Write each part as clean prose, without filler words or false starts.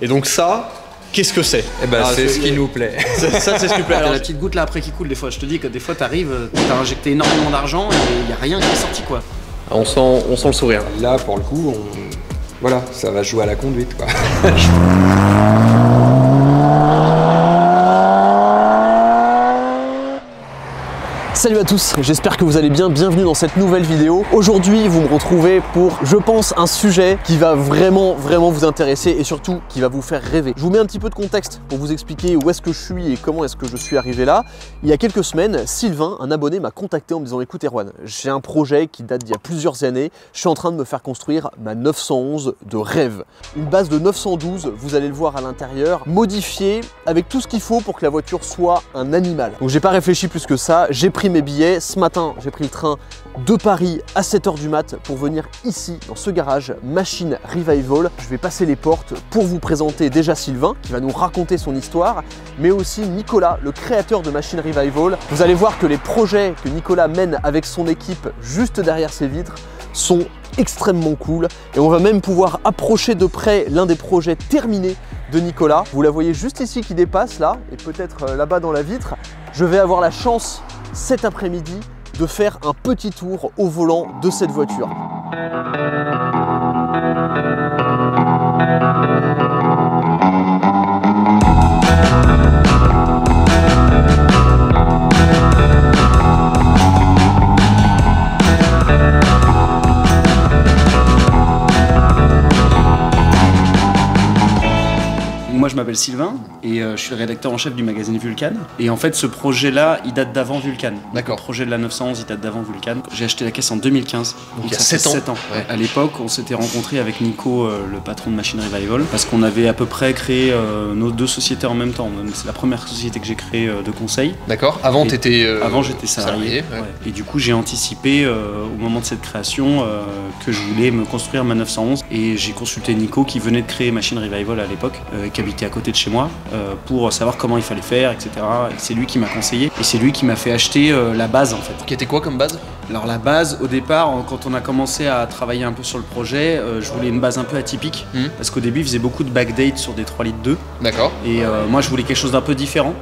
Et donc ça, qu'est-ce que c'est? Eh ben, c'est ce qui nous plaît. Ça, c'est ce qui nous plaît. Alors, la petite goutte là après qui coule des fois. Je te dis que des fois t'arrives, t'as injecté énormément d'argent et il n'y a rien qui est sorti quoi. On sent le sourire. Là, pour le coup, voilà, ça va jouer à la conduite, quoi. Salut à tous, j'espère que vous allez bien, bienvenue dans cette nouvelle vidéo. Aujourd'hui, vous me retrouvez pour, je pense, un sujet qui va vraiment vous intéresser et surtout qui va vous faire rêver. Je vous mets un petit peu de contexte pour vous expliquer où est-ce que je suis et comment est-ce que je suis arrivé là. Il y a quelques semaines, Sylvain, un abonné, m'a contacté en me disant « Écoute Erwan, j'ai un projet qui date d'il y a plusieurs années, je suis en train de me faire construire ma 911 de rêve. Une base de 912, vous allez le voir à l'intérieur, modifiée avec tout ce qu'il faut pour que la voiture soit un animal. » Donc j'ai pas réfléchi plus que ça, j'ai pris mes billets. Ce matin, j'ai pris le train de Paris à 7 h du mat pour venir ici, dans ce garage Machine Revival. Je vais passer les portes pour vous présenter déjà Sylvain, qui va nous raconter son histoire, mais aussi Nicolas, le créateur de Machine Revival. Vous allez voir que les projets que Nicolas mène avec son équipe juste derrière ses vitres sont extrêmement cool. Et on va même pouvoir approcher de près l'un des projets terminés de Nicolas. Vous la voyez juste ici qui dépasse là, et peut-être là-bas dans la vitre. Je vais avoir la chance cet après-midi de faire un petit tour au volant de cette voiture. Moi je m'appelle Sylvain et je suis le rédacteur en chef du magazine Vulcan. Et en fait ce projet là il date d'avant Vulcan. D'accord. Le projet de la 911 il date d'avant Vulcan. J'ai acheté la caisse en 2015. Donc il y a ça 7 fait ans. Ouais. À l'époque on s'était rencontré avec Nico, le patron de Machine Revival, parce qu'on avait à peu près créé nos deux sociétés en même temps. C'est la première société que j'ai créée de conseil. D'accord. Avant t'étais Avant j'étais salarié. ouais. Et du coup j'ai anticipé au moment de cette création que je voulais me construire ma 911. Et j'ai consulté Nico qui venait de créer Machine Revival à l'époque, qui habitait à côté de chez moi, pour savoir comment il fallait faire, etc. Et c'est lui qui m'a conseillé et c'est lui qui m'a fait acheter la base en fait. Qui était quoi comme base? Alors la base, au départ, quand on a commencé à travailler un peu sur le projet, je voulais une base un peu atypique, parce qu'au début il faisait beaucoup de backdate sur des 3 litres 2. D'accord. Et moi je voulais quelque chose d'un peu différent.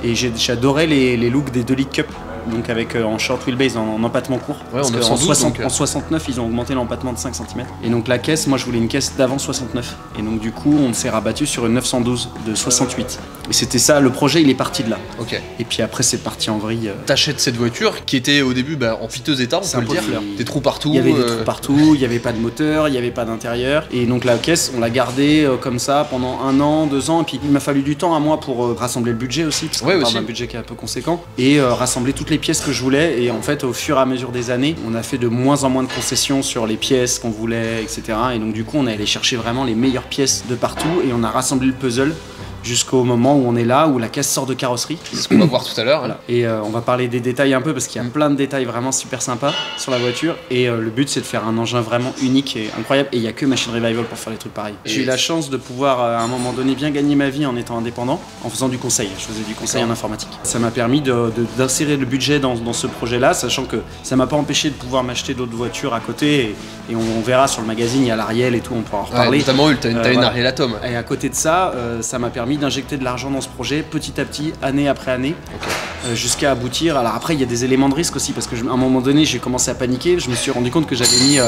Et j'adorais les looks des 2 litres cup. Donc avec en short wheelbase, en empattement court. Ouais, parce en 912, en 69 ils ont augmenté l'empattement de 5 cm. Et donc la caisse, moi je voulais une caisse d'avant 69. Et donc du coup on s'est rabattu sur une 912 de 68. Et c'était ça, le projet il est parti de là. Ok. Et puis après c'est parti en vrille. T'achètes cette voiture qui était au début en piteux état, on peut le dire. Des trous partout. Il y avait des trous partout, il n'y avait pas de moteur, il n'y avait pas d'intérieur. Et donc la caisse on l'a gardée comme ça pendant 1 an, 2 ans. Et puis il m'a fallu du temps à moi pour rassembler le budget aussi. Parce qu'on parle d'un budget qui est un peu conséquent. Et rassembler toutes les pièces que je voulais. Et en fait, au fur et à mesure des années, on a fait de moins en moins de concessions sur les pièces qu'on voulait, etc. Et donc du coup, on est allé chercher vraiment les meilleures pièces de partout et on a rassemblé le puzzle jusqu'au moment où on est là, où la caisse sort de carrosserie. C'est ce qu'on va voir tout à l'heure. Voilà. Et on va parler des détails un peu parce qu'il y a plein de détails vraiment super sympas sur la voiture. Et le but c'est de faire un engin vraiment unique et incroyable. Et il n'y a que Machine Revival pour faire des trucs pareils. J'ai eu la chance de pouvoir à un moment donné bien gagner ma vie en étant indépendant, en faisant du conseil. Je faisais du conseil en informatique. Ça m'a permis d'insérer le budget dans ce projet-là, sachant que ça m'a pas empêché de pouvoir m'acheter d'autres voitures à côté. Et on verra sur le magazine, il y a l'Ariel et tout, on pourra en reparler. Ouais, notamment t'as une Ariel Atom. Et à côté de ça, ça m'a permis d'injecter de l'argent dans ce projet petit à petit, année après année, jusqu'à aboutir. Alors après il y a des éléments de risque aussi parce qu'à un moment donné j'ai commencé à paniquer, je me suis rendu compte que j'avais mis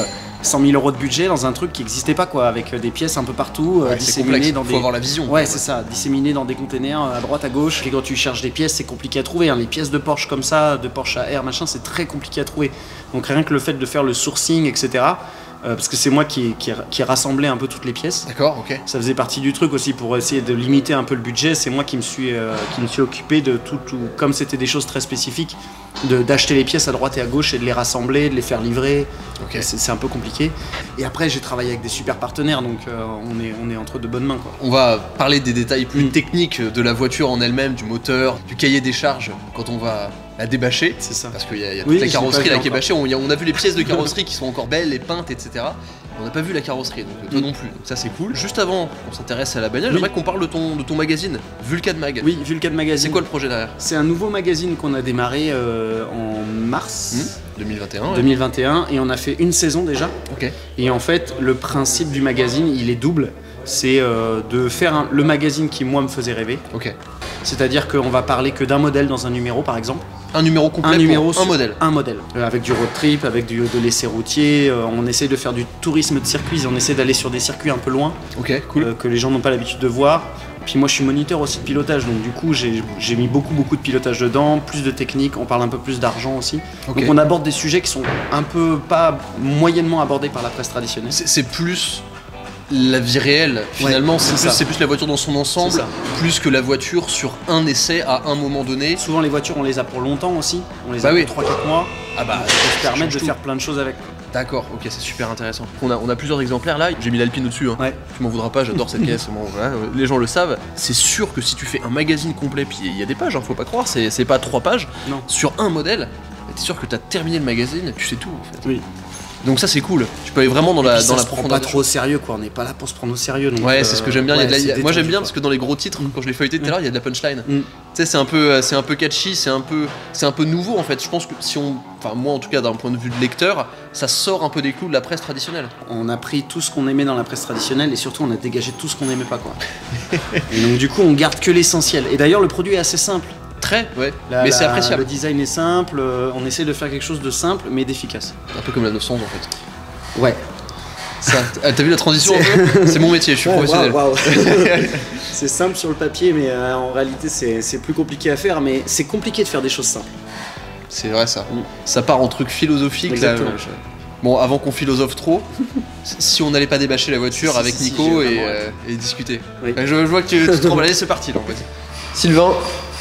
100 000 € de budget dans un truc qui n'existait pas quoi, avec des pièces un peu partout, disséminées dans faut avoir la vision. Ouais, c'est ça, disséminées dans des containers à droite à gauche. Et quand tu cherches des pièces c'est compliqué à trouver, hein. Les pièces de Porsche comme ça, de Porsche AR machin, c'est très compliqué à trouver. Donc rien que le fait de faire le sourcing, etc. Parce que c'est moi qui rassemblais un peu toutes les pièces. D'accord, ok. Ça faisait partie du truc aussi pour essayer de limiter un peu le budget. C'est moi qui me suis occupé de tout, comme c'était des choses très spécifiques, d'acheter les pièces à droite et à gauche et de les rassembler, de les faire livrer. Okay. C'est un peu compliqué. Et après j'ai travaillé avec des super partenaires, donc on est entre de bonnes mains quoi. On va parler des détails plus techniques de la voiture en elle-même, du moteur, du cahier des charges quand on va la débâcher. C'est ça. Parce qu'il y a toute la carrosserie là qui est bâchée. On a vu les pièces de carrosserie qui sont encore belles, les peintes, etc. On n'a pas vu la carrosserie, donc toi non plus. Donc ça c'est cool. Juste avant qu'on s'intéresse à la bagnole, j'aimerais qu'on parle de ton magazine, Vulcan Mag. Oui, Vulcan Magazine. C'est quoi le projet derrière? C'est un nouveau magazine qu'on a démarré en mars 2021 et on a fait une saison déjà. Ok. Et en fait, le principe du magazine, il est double. c'est de faire le magazine qui moi me faisait rêver. Ok. C'est-à-dire qu'on va parler que d'un modèle dans un numéro par exemple. Un numéro complet pour un modèle. Un modèle. Avec du road trip, avec de l'essai routier, on essaie de faire du tourisme de circuit, on essaie d'aller sur des circuits un peu loin. Ok, cool. Que les gens n'ont pas l'habitude de voir. Puis moi je suis moniteur aussi de pilotage, donc du coup j'ai mis beaucoup de pilotage dedans, plus de technique, on parle un peu plus d'argent aussi. Okay. Donc on aborde des sujets qui sont un peu pas moyennement abordés par la presse traditionnelle. C'est plus la vie réelle finalement, ouais, c'est plus la voiture dans son ensemble, plus que la voiture sur un essai à un moment donné. Souvent les voitures on les a pour longtemps aussi, on les a pour 3-4 mois, on peut se permettre de faire plein de choses avec. D'accord, ok, c'est super intéressant. On a plusieurs exemplaires là, j'ai mis l'Alpine au-dessus, hein. Ouais. Tu m'en voudras pas, j'adore cette caisse, bon, voilà, les gens le savent. C'est sûr que si tu fais un magazine complet, puis il y a des pages, hein, faut pas croire, c'est pas 3 pages, non. Sur un modèle, t'es sûr que t'as terminé le magazine, tu sais tout en fait. Oui. Donc ça c'est cool, tu peux aller vraiment dans la profondeur. Pas trop au sérieux quoi, on n'est pas là pour se prendre au sérieux. Donc ouais, c'est ce que j'aime bien. Ouais, moi j'aime bien parce que dans les gros titres, quand je l'ai feuilleté tout à l'heure, il y a de la punchline. Tu sais, c'est un peu catchy, c'est un peu nouveau en fait. Je pense que si moi en tout cas d'un point de vue de lecteur, ça sort un peu des clous de la presse traditionnelle. On a pris tout ce qu'on aimait dans la presse traditionnelle et surtout on a dégagé tout ce qu'on n'aimait pas quoi. Et donc du coup on garde que l'essentiel. Et d'ailleurs le produit est assez simple. Très, ouais, mais c'est appréciable. Le design est simple, on essaie de faire quelque chose de simple mais d'efficace. Un peu comme la 911 en fait. Ouais. Ça, t'as vu la transition un peu? C'est mon métier, je suis professionnel. Wow. C'est simple sur le papier mais en réalité c'est plus compliqué à faire, mais c'est compliqué de faire des choses simples. C'est vrai ça. Ça part en truc philosophique là. Bon, avant qu'on philosophe trop, si on n'allait pas débâcher la voiture avec Nico et discuter. Oui. Je vois que tu te trembles, allez c'est parti là en fait. Sylvain,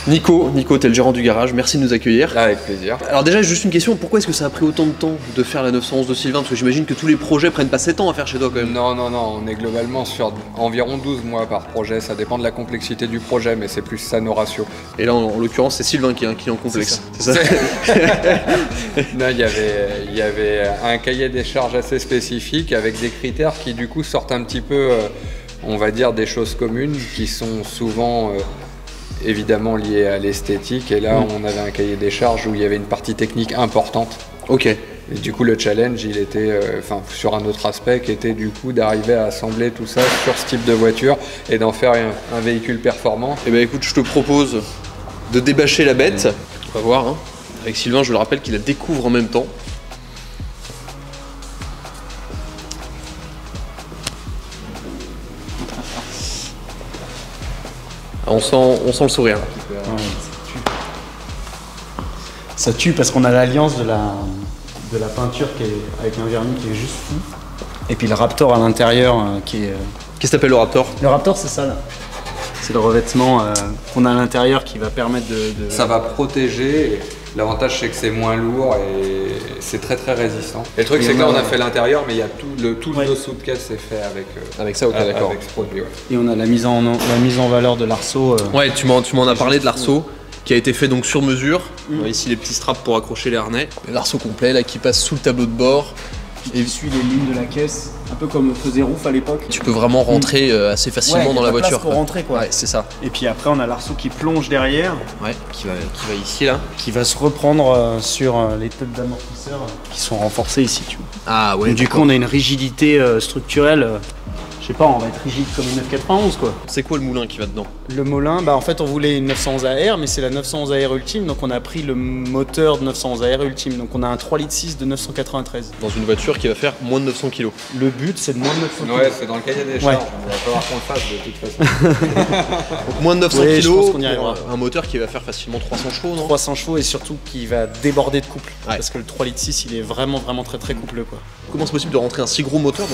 Nico, t'es le gérant du garage, merci de nous accueillir. Avec plaisir. Alors déjà, juste une question, pourquoi est-ce que ça a pris autant de temps de faire la 911 de Sylvain? Parce que j'imagine que tous les projets prennent pas 7 ans à faire chez toi quand même. Non, on est globalement sur environ 12 mois par projet, ça dépend de la complexité du projet, mais c'est plus ça nos ratios. Et là, en l'occurrence, c'est Sylvain qui est un client complexe. C'est ça. Non, il y avait un cahier des charges assez spécifique avec des critères qui du coup sortent un petit peu, on va dire, des choses communes qui sont souvent... évidemment lié à l'esthétique, et là on avait un cahier des charges où il y avait une partie technique importante. Ok. Et du coup le challenge il était sur un autre aspect qui était du coup d'arriver à assembler tout ça sur ce type de voiture et d'en faire un véhicule performant. Et ben écoute, je te propose de débâcher la bête. On va voir, hein. Avec Sylvain, je le rappelle qu'il la découvre en même temps. On sent le sourire. Ouais, ça tue parce qu'on a l'alliance de la peinture avec un vernis qui est juste fou. Et puis le Raptor à l'intérieur qui est... Qu'est-ce que t'appelles le Raptor? Le Raptor c'est ça là. C'est le revêtement qu'on a à l'intérieur qui va permettre de... Ça va protéger. L'avantage c'est que c'est moins lourd et c'est très résistant. Et le truc c'est que là on a fait l'intérieur, mais il y a tout le dessous de caisse c'est fait avec ça, ok, d'accord. Avec ce produit, ouais. Et on a la mise en valeur de l'arceau. Ouais, tu m'en as parlé de l'arceau qui a été fait donc sur mesure. On a ici les petits straps pour accrocher les harnais. L'arceau complet là qui passe sous le tableau de bord. Et suit les lignes de la caisse, un peu comme faisait Rouf à l'époque. Tu peux vraiment rentrer assez facilement dans la voiture. Pour rentrer quoi. Ouais, c'est ça. Et puis après on a l'arceau qui plonge derrière. Ouais, qui va ici là. Qui va se reprendre sur les têtes d'amortisseurs qui sont renforcées ici, tu vois. Ah ouais. Donc, du coup on a une rigidité structurelle. Je sais pas, on va être rigide comme une 991 quoi. C'est quoi le moulin qui va dedans? Le moulin, en fait on voulait une 911 AR, mais c'est la 911 AR ultime, donc on a pris le moteur de 911 AR ultime, donc on a un 3,6 litres de 993. Dans une voiture qui va faire moins de 900 kg. Le but c'est de moins de 900 kg. Ouais, c'est dans le cahier des charges, on va falloir qu'on le fasse de toute façon. Donc moins de 900 kg, je pense qu'on y arrivera. Un moteur qui va faire facilement 300 chevaux, non? 300 chevaux et surtout qui va déborder de couple, parce que le 3,6 litres il est vraiment très coupleux quoi. Comment c'est possible de rentrer un si gros moteur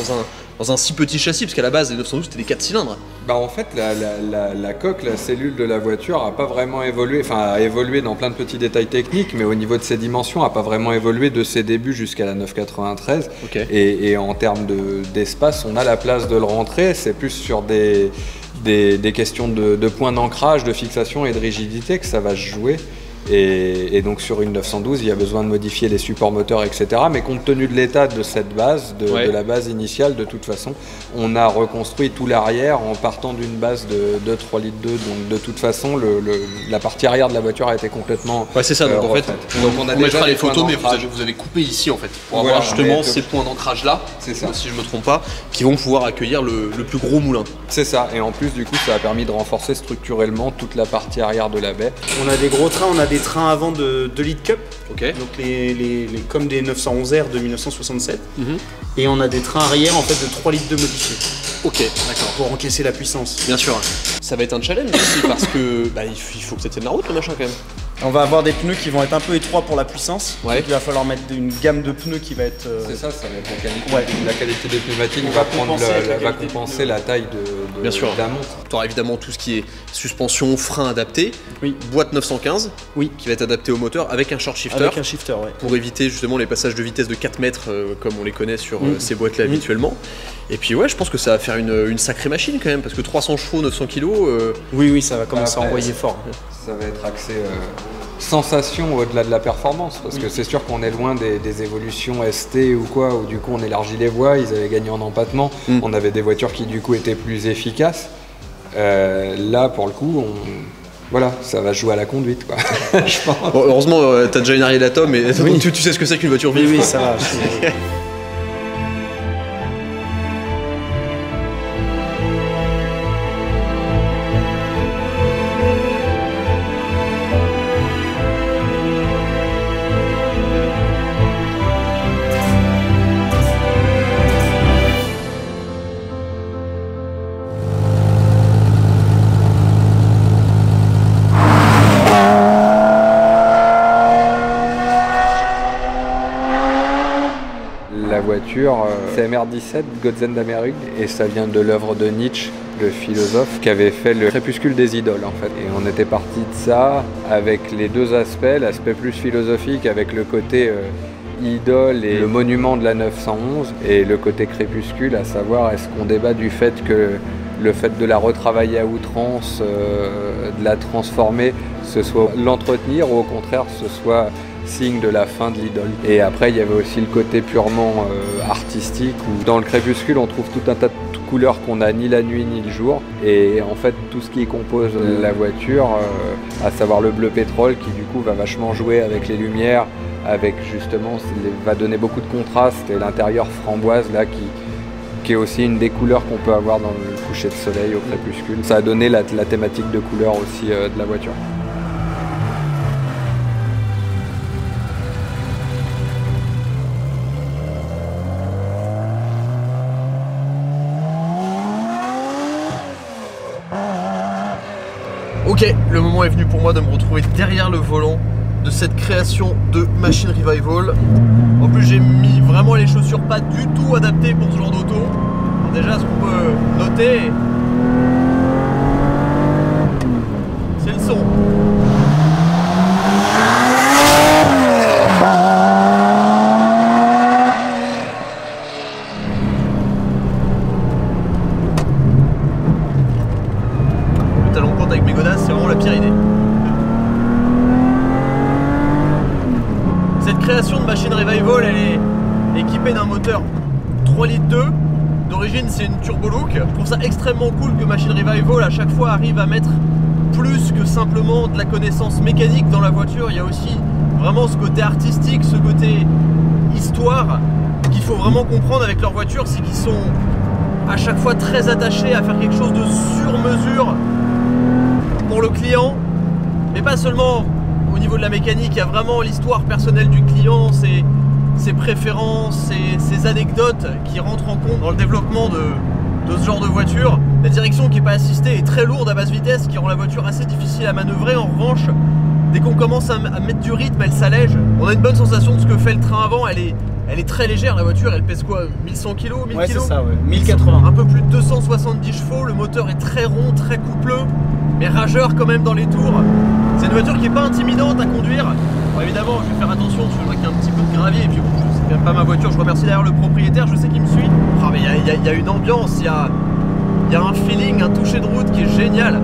dans un si petit châssis? Parce qu'à la base les 912 c'était des 4 cylindres. En fait la coque, la cellule de la voiture a pas vraiment évolué, a évolué dans plein de petits détails techniques, mais au niveau de ses dimensions a pas vraiment évolué de ses débuts jusqu'à la 993. Okay. Et en termes d'espace, on a la place de le rentrer, c'est plus sur des questions de points d'ancrage, de fixation et de rigidité que ça va se jouer. Et donc sur une 912, il y a besoin de modifier les supports moteurs, etc. Mais compte tenu de l'état de cette base, de la base initiale, de toute façon, on a reconstruit tout l'arrière en partant d'une base de 3,2 litres. Donc de toute façon, la partie arrière de la voiture a été complètement c'est ça, donc en fait, on a on mettra les photos, mais d'ancrage. vous avez coupé ici en fait, pour avoir justement ces points d'ancrage là, si je me trompe pas, qui vont pouvoir accueillir le plus gros moulin. C'est ça, et en plus du coup ça a permis de renforcer structurellement toute la partie arrière de la baie. On a des gros trains, on a des trains avant de 2 litres cup, donc comme des 911R de 1967, et on a des trains arrière en fait de 3 litres de modifiés. Ok, d'accord. Pour encaisser la puissance. Bien sûr. Ça va être un challenge aussi parce que il faut que ça tienne la route le machin quand même. On va avoir des pneus qui vont être un peu étroits pour la puissance. Donc il va falloir mettre une gamme de pneus qui va être... C'est ça va être la qualité. La qualité des pneumatiques va compenser la taille de Bien sûr. la montre. Tu auras évidemment tout ce qui est suspension, frein adapté, boîte 915 qui va être adaptée au moteur avec un short shifter. Avec un shifter, pour éviter justement les passages de vitesse de 4 mètres comme on les connaît sur ces boîtes-là habituellement. Et puis je pense que ça va faire une sacrée machine quand même parce que 300 chevaux, 900 kg. Oui, ça va commencer à envoyer fort. Ça va être axé sensation au-delà de la performance parce que c'est sûr qu'on est loin des évolutions ST ou quoi où du coup on élargit les voies, ils avaient gagné en empattement, on avait des voitures qui du coup étaient plus efficaces. Là pour le coup voilà, ça va jouer à la conduite quoi. Je pense. Bon, heureusement t'as déjà une Ariel Atom et tu sais ce que c'est qu'une voiture vive. Oui, ça va. C'est MR17, Godsend d'Amérique, et ça vient de l'œuvre de Nietzsche, le philosophe, qui avait fait le Crépuscule des idoles en fait. Et on était parti de ça avec les deux aspects, l'aspect plus philosophique avec le côté idole et le monument de la 911, et le côté crépuscule, à savoir est-ce qu'on débat du fait que le fait de la retravailler à outrance, de la transformer, ce soit l'entretenir ou au contraire ce soit signe de la fin de l'idole. Et après il y avait aussi le côté purement artistique où dans le crépuscule on trouve tout un tas de couleurs qu'on n'a ni la nuit ni le jour, et en fait tout ce qui compose la voiture, à savoir le bleu pétrole qui du coup va vachement jouer avec les lumières, avec justement va donner beaucoup de contraste, et l'intérieur framboise là qui est aussi une des couleurs qu'on peut avoir dans le coucher de soleil au crépuscule. Ça a donné la thématique de couleur aussi de la voiture. Ok, le moment est venu pour moi de me retrouver derrière le volant de cette création de Machine Revival. En plus j'ai mis vraiment les chaussures pas du tout adaptées pour ce genre d'auto. Déjà ce qu'on peut noter, c'est le son. Le talon de pointe avec mes godasses, c'est vraiment la pire idée. Cette création de Machine Revival, elle est équipée d'un moteur 3,2 litres. D'origine c'est une turbo look. Je trouve ça extrêmement cool que Machine Revival à chaque fois arrive à mettre plus que simplement de la connaissance mécanique dans la voiture. Il y a aussi vraiment ce côté artistique, ce côté histoire qu'il faut vraiment comprendre avec leur voiture, c'est qu'ils sont à chaque fois très attachés à faire quelque chose de sur mesure pour le client, mais pas seulement au niveau de la mécanique. Il y a vraiment l'histoire personnelle du client, ses préférences, ses anecdotes qui rentrent en compte dans le développement de ce genre de voiture. La direction qui n'est pas assistée est très lourde à basse vitesse, qui rend la voiture assez difficile à manœuvrer. En revanche, dès qu'on commence à mettre du rythme, elle s'allège. On a une bonne sensation de ce que fait le train avant. Elle est très légère, la voiture. Elle pèse quoi, 1100 kg, 1000 kg? C'est ça, ouais. 1080. Un peu plus de 270 chevaux. Le moteur est très rond, très coupleux, mais rageur quand même dans les tours. C'est une voiture qui n'est pas intimidante à conduire. Bon, évidemment, je vais faire attention parce que je vois qu'il y a un petit peu de gravier. Et puis bon, c'est quand même pas ma voiture. Je remercie d'ailleurs le propriétaire, je sais qu'il me suit. Ah, mais il y a une ambiance, il y a un feeling, un toucher de route qui est génial.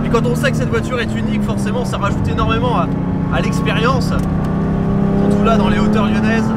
Et quand on sait que cette voiture est unique, forcément ça rajoute énormément à l'expérience, surtout là dans les hauteurs lyonnaises.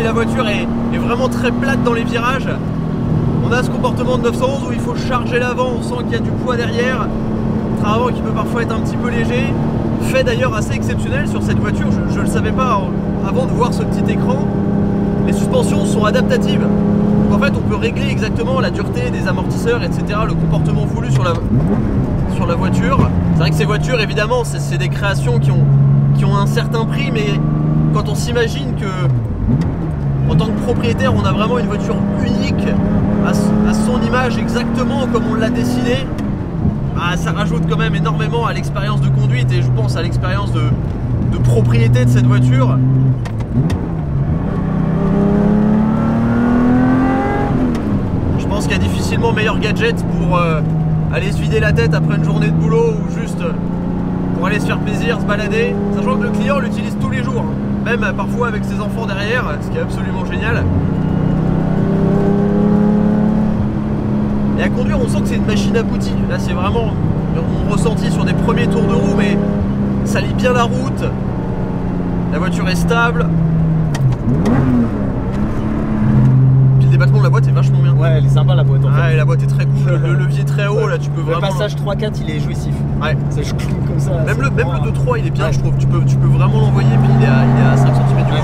La voiture est vraiment très plate dans les virages. On a ce comportement de 911 où il faut charger l'avant, on sent qu'il y a du poids derrière. Train avant qui peut parfois être un petit peu léger. Fait d'ailleurs assez exceptionnel sur cette voiture, je ne le savais pas avant de voir ce petit écran. Les suspensions sont adaptatives. Donc en fait on peut régler exactement la dureté des amortisseurs, etc. Le comportement voulu sur la voiture. C'est vrai que ces voitures évidemment c'est des créations qui ont un certain prix, mais quand on s'imagine que en tant que propriétaire, on a vraiment une voiture unique à son image, exactement comme on l'a dessinée. Ça rajoute quand même énormément à l'expérience de conduite et je pense à l'expérience de propriété de cette voiture. Je pense qu'il y a difficilement meilleur gadget pour aller se vider la tête après une journée de boulot ou juste pour aller se faire plaisir, se balader, sachant que le client l'utilise tous les jours. Même parfois avec ses enfants derrière, ce qui est absolument génial. Et à conduire, on sent que c'est une machine aboutie. Là, c'est vraiment mon ressenti sur des premiers tours de roue, mais ça lit bien la route. La voiture est stable. Puis le débattement de la boîte est vachement bien. Ouais, elle est sympa la boîte en fait. Ouais, la boîte est très cool. Le levier très haut, là, tu peux vraiment. Le passage 3-4, il est jouissif. Ouais. Ça joue comme ça. Même le 2-3, il est bien, ouais. Je trouve. Tu peux vraiment l'envoyer, puis il est à 5 cm du volant.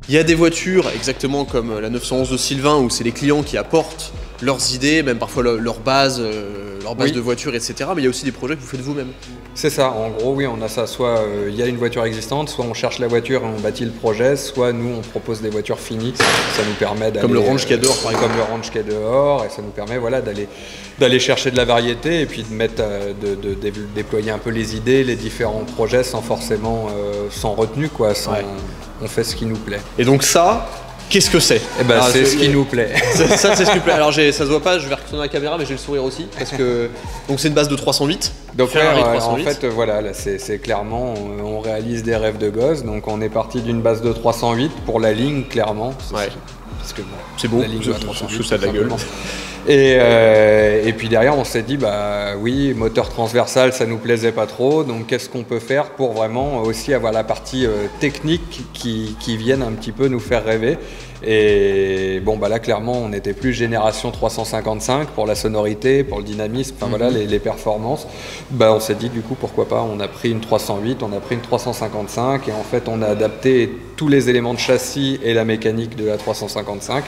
Il y a des voitures, exactement comme la 911 de Sylvain, où c'est les clients qui apportent leurs idées, même parfois leur base oui. de voiture, etc. Mais il y a aussi des projets que vous faites vous-même. C'est ça, en gros oui, on a ça, soit il y a une voiture existante, soit on cherche la voiture et on bâtit le projet, soit nous on propose des voitures finies, ça nous permet d'aller... Comme le range qu'il y a dehors par exemple. Comme le range qu'il y a dehors, et ça nous permet voilà, d'aller chercher de la variété et puis de mettre, de déployer un peu les idées, les différents projets sans forcément, sans retenue quoi, ouais. On fait ce qui nous plaît. Et donc ça, qu'est-ce que c'est? Eh ben, c'est ce qui nous plaît. Ça, c'est ce qui nous plaît. Alors, ça se voit pas, je vais retourner la caméra, mais j'ai le sourire aussi. Parce que donc c'est une base de 308. Donc, en fait, voilà, là, c'est clairement, on réalise des rêves de gosse. Donc, on est parti d'une base de 308 pour la ligne, clairement. Ouais. Parce que bon, c'est beau, la ligne de 308, ça de la gueule. Et puis derrière, on s'est dit, bah oui, moteur transversal, ça nous plaisait pas trop, donc qu'est-ce qu'on peut faire pour vraiment aussi avoir la partie technique qui vienne un petit peu nous faire rêver. Et bon, bah là, clairement, on n'était plus génération 355 pour la sonorité, pour le dynamisme, enfin voilà, les performances. Bah, on s'est dit, du coup, pourquoi pas, on a pris une 308, on a pris une 355, et en fait, on a adapté tous les éléments de châssis et la mécanique de la 355.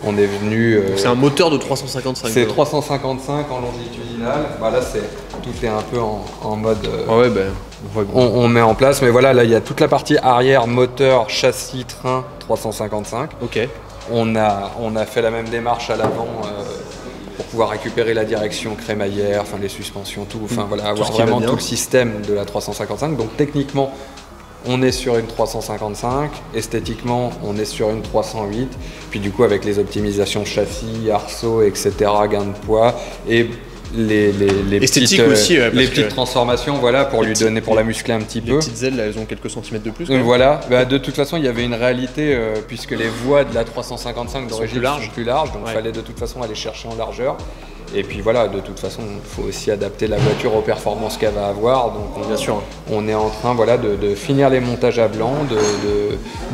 On est venu... c'est un moteur de 355. C'est 355 en longitudinal. Bah là, tout est un peu en mode... on met en place. Mais voilà, là, il y a toute la partie arrière, moteur, châssis, train, 355. Ok. On a fait la même démarche à l'avant pour pouvoir récupérer la direction crémaillère, enfin les suspensions, tout. Enfin voilà, avoir vraiment tout le système de la 355. Donc techniquement... on est sur une 355, esthétiquement on est sur une 308, puis du coup avec les optimisations châssis, arceaux, etc., gain de poids et les petites transformations, voilà, pour lui donner, pour la muscler un petit peu. Les petites ailes, là, elles ont quelques centimètres de plus. Voilà, bah, de toute façon il y avait une réalité puisque les voies de la 355 d'origine sont plus larges, donc il fallait de toute façon aller chercher en largeur. Et puis voilà, de toute façon, il faut aussi adapter la voiture aux performances qu'elle va avoir. Donc bien sûr. On est en train de finir les montages à blanc,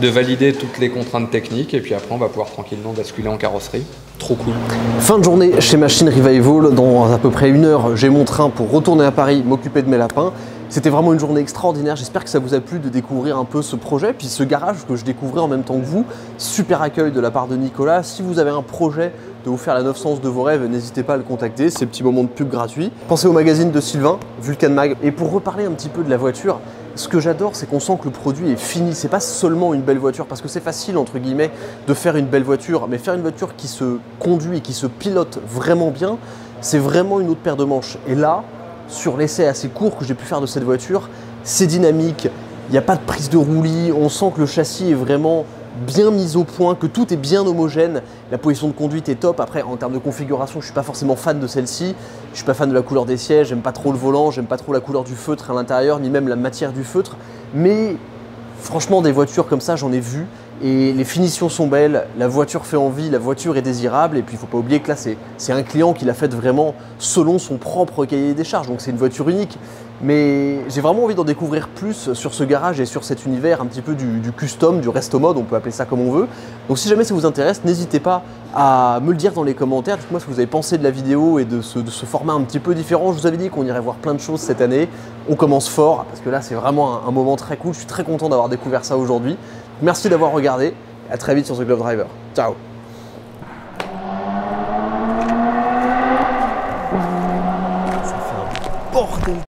de valider toutes les contraintes techniques, et puis après on va pouvoir tranquillement basculer en carrosserie. Trop cool. Fin de journée chez Machine Revival. Dans à peu près 1 heure, j'ai mon train pour retourner à Paris, m'occuper de mes lapins. C'était vraiment une journée extraordinaire, j'espère que ça vous a plu de découvrir un peu ce projet, puis ce garage que je découvrais en même temps que vous. Super accueil de la part de Nicolas. Si vous avez un projet de vous faire la 911 de vos rêves, n'hésitez pas à le contacter, c'est petit moment de pub gratuit. Pensez au magazine de Sylvain, Vulcan Mag. Et pour reparler un petit peu de la voiture, ce que j'adore, c'est qu'on sent que le produit est fini. C'est pas seulement une belle voiture, parce que c'est facile, entre guillemets, de faire une belle voiture, mais faire une voiture qui se conduit et qui se pilote vraiment bien, c'est vraiment une autre paire de manches. Et là, sur l'essai assez court que j'ai pu faire de cette voiture, c'est dynamique, il n'y a pas de prise de roulis, on sent que le châssis est vraiment bien mis au point, que tout est bien homogène, la position de conduite est top. Après, en termes de configuration, je ne suis pas forcément fan de celle-ci, je ne suis pas fan de la couleur des sièges, j'aime pas trop le volant, j'aime pas trop la couleur du feutre à l'intérieur, ni même la matière du feutre, mais franchement, des voitures comme ça, j'en ai vu. Et les finitions sont belles, la voiture fait envie, la voiture est désirable, et puis il ne faut pas oublier que là c'est un client qui l'a faite vraiment selon son propre cahier des charges, donc c'est une voiture unique. Mais j'ai vraiment envie d'en découvrir plus sur ce garage et sur cet univers un petit peu du custom, du resto mode, on peut appeler ça comme on veut. Donc si jamais ça vous intéresse, n'hésitez pas à me le dire dans les commentaires, dites-moi ce que vous avez pensé de la vidéo et de ce format un petit peu différent. Je vous avais dit qu'on irait voir plein de choses cette année, on commence fort, parce que là c'est vraiment un moment très cool, je suis très content d'avoir découvert ça aujourd'hui. Merci d'avoir regardé, à très vite sur The Glove Driver. Ciao.